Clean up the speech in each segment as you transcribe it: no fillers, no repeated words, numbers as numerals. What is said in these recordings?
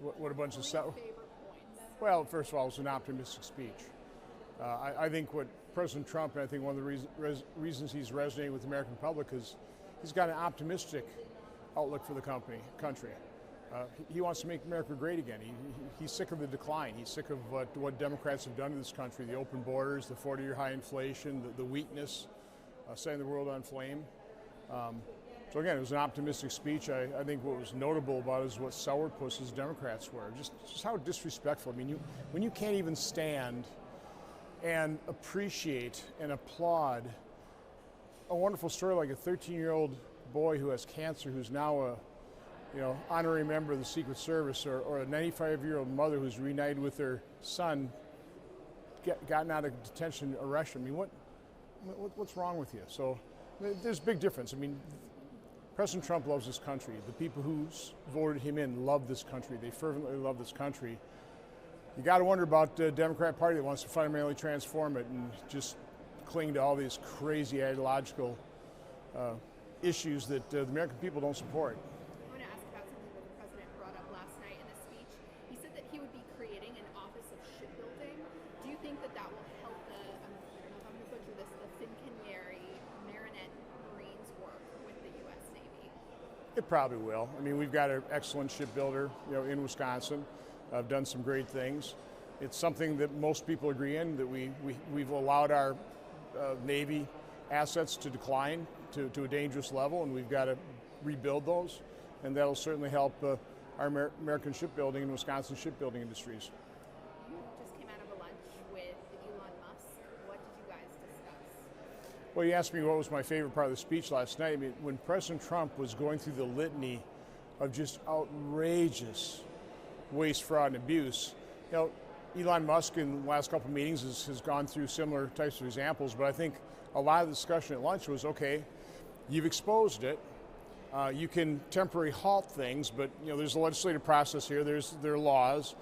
What a bunch of What were your favorite points? Well, first of all, it was an optimistic speech. I think what President Trump, and I think one of the reasons he's resonating with the American public is he's got an optimistic outlook for the country. He wants to make America great again. He's sick of the decline. He's sick of what Democrats have done to this country, the open borders, the 40-year high inflation, the weakness, setting the world on flame. So again, it was an optimistic speech. I think what was notable about it is what sourpuss Democrats were. Just how disrespectful. I mean, when you can't even stand and appreciate and applaud a wonderful story like a 13-year-old boy who has cancer, who's now a honorary member of the Secret Service, or a 95-year-old mother who's reunited with her son, gotten out of detention, arrested. I mean, what's wrong with you? So there's a big difference. I mean, President Trump loves this country. The people who voted him in love this country. They fervently love this country. You got to wonder about the Democrat Party that wants to fundamentally transform it and just cling to all these crazy ideological issues that the American people don't support. I want to ask about something that the president brought up last night in his speech. He said that he would be creating an office of shipbuilding. Do you think that will help the, I don't know if I'm going to butcher this, the Fincantieri Marinette Marines work with the U.S. Navy? It probably will. I mean, we've got an excellent shipbuilder, in Wisconsin. I've done some great things. It's something that most people agree in, that we've allowed our Navy assets to decline to a dangerous level, and we've got to rebuild those, and that'll certainly help our American shipbuilding and Wisconsin shipbuilding industries. You just came out of a lunch with Elon Musk. What did you guys discuss? Well, you asked me what was my favorite part of the speech last night. I mean, when President Trump was going through the litany of just outrageous waste, fraud, and abuse, Elon Musk in the last couple of meetings has gone through similar types of examples, but I think a lot of the discussion at lunch was, okay, you've exposed it. You can temporarily halt things, but there's a legislative process here. There are laws.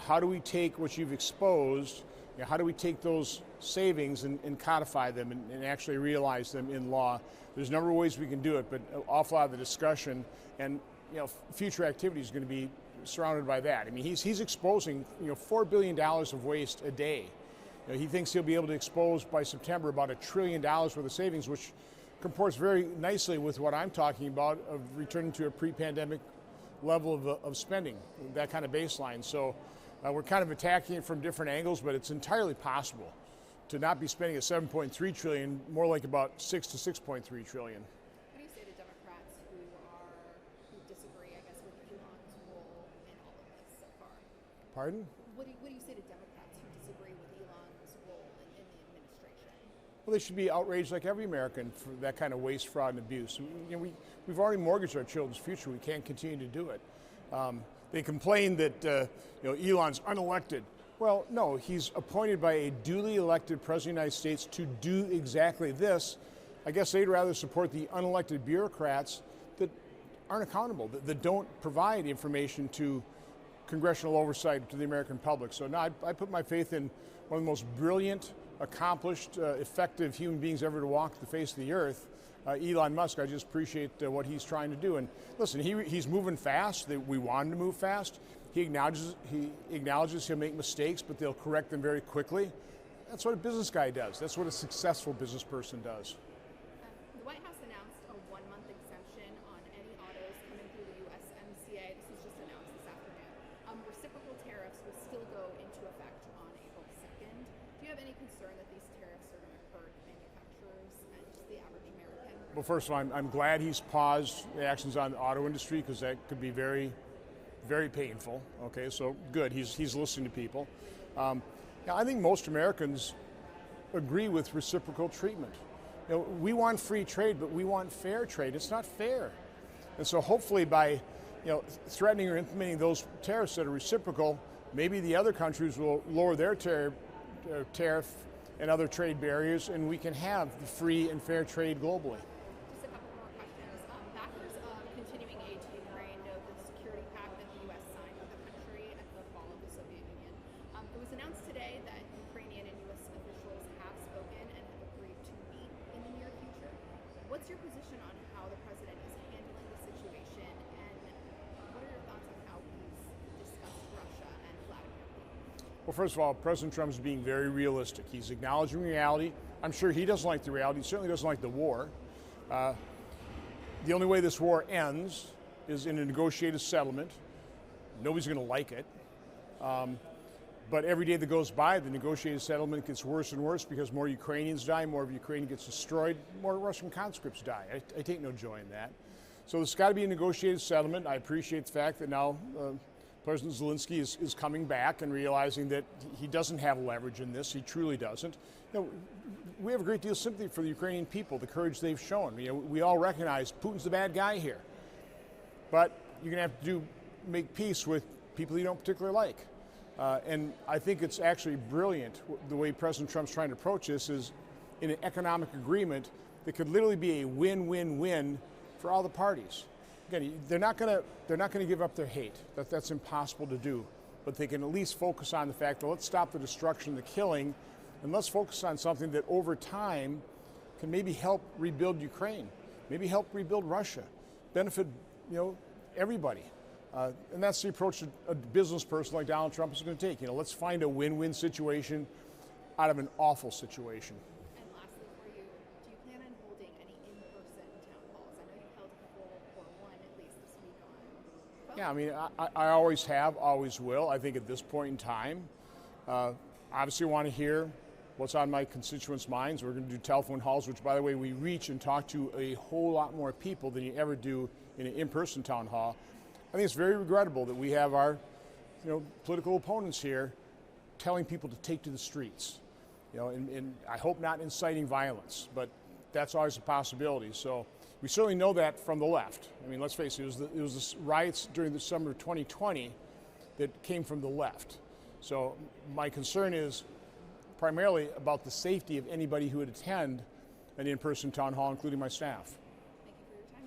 How do we take what you've exposed? How do we take those savings and codify them and actually realize them in law? There's a number of ways we can do it, but an awful lot of the discussion and future activity is going to be surrounded by that. I mean, he's exposing $4 billion of waste a day. He thinks he'll be able to expose by September about $1 trillion worth of savings, which comports very nicely with what I'm talking about of returning to a pre-pandemic level of spending, that kind of baseline. So we're kind of attacking it from different angles, but it's entirely possible to not be spending at $7.3 trillion, more like about $6 to $6.3 trillion. What do you say to Democrats who disagree, I guess, with Elon's role in all of this so far? Pardon? What do you say to Democrats who disagree with Elon's role in the administration? Well, they should be outraged like every American for that kind of waste, fraud, and abuse. We've already mortgaged our children's future. We can't continue to do it. They complain that Elon's unelected. Well, no, he's appointed by a duly elected President of the United States to do exactly this. I guess they'd rather support the unelected bureaucrats that aren't accountable, that don't provide information to congressional oversight to the American public. So no, I put my faith in one of the most brilliant, accomplished, effective human beings ever to walk the face of the earth, Elon Musk. I just appreciate what he's trying to do. And listen, he's moving fast. We want him to move fast. He acknowledges he'll make mistakes, but they'll correct them very quickly. That's what a business guy does. That's what a successful business person does. The White House announced a 1-month exemption on any autos coming through the USMCA. This was just announced this afternoon. Reciprocal tariffs will still go into effect on April 2nd. Do you have any concern that these tariffs are going to hurt manufacturers and just the average American? Well, first of all, I'm glad he's paused the actions on the auto industry, because that could be very, very painful. Okay, so good. He's listening to people. Now, I think most Americans agree with reciprocal treatment. We want free trade, but we want fair trade. It's not fair. And so hopefully by threatening or implementing those tariffs that are reciprocal, maybe the other countries will lower their tariff and other trade barriers, and we can have the free and fair trade globally. Just a couple more questions. Backers of continuing aid to Ukraine know the security pact that the U.S. signed with the country at the fall of the Soviet Union. It was announced today that Ukrainian and U.S. officials have spoken and have agreed to meet in the near future. What's your position on how the president is handling the situation, and what are your thoughts on how he's discussed Well, first of all, President Trump is being very realistic. He's acknowledging reality. I'm sure he doesn't like the reality. He certainly doesn't like the war. The only way this war ends is in a negotiated settlement. Nobody's going to like it. But every day that goes by, the negotiated settlement gets worse and worse because more Ukrainians die, more of Ukraine gets destroyed, more Russian conscripts die. I take no joy in that. So there's got to be a negotiated settlement. I appreciate the fact that now President Zelenskyy is coming back and realizing that he doesn't have leverage in this. He truly doesn't. You know, we have a great deal of sympathy for the Ukrainian people, the courage they've shown. You know, we all recognize Putin's the bad guy here. But you're going to have to make peace with people you don't particularly like. And I think it's actually brilliant the way President Trump's trying to approach this is in an economic agreement that could literally be a win-win-win for all the parties. Again, they're not going to give up their hate. That's impossible to do. But they can at least focus on the fact that let's stop the destruction, the killing, and let's focus on something that over time can maybe help rebuild Ukraine, maybe help rebuild Russia, benefit, you know, everybody. And that's the approach that a business person like Donald Trump is going to take. You know, let's find a win-win situation out of an awful situation. And lastly for you, do you plan on holding any in-person town halls? I know you held a couple or one at least this week on phone. Yeah, I mean, I always have, always will. I think at this point in time, obviously want to hear what's on my constituents' minds. We're going to do telephone halls, which, by the way, we reach and talk to a whole lot more people than you ever do in an in-person town hall. I think it's very regrettable that we have our, you know, political opponents here telling people to take to the streets. You know, and I hope not inciting violence, but that's always a possibility. So we certainly know that from the left. I mean, let's face it, it was the riots during the summer of 2020 that came from the left. So my concern is primarily about the safety of anybody who would attend an in-person town hall, including my staff.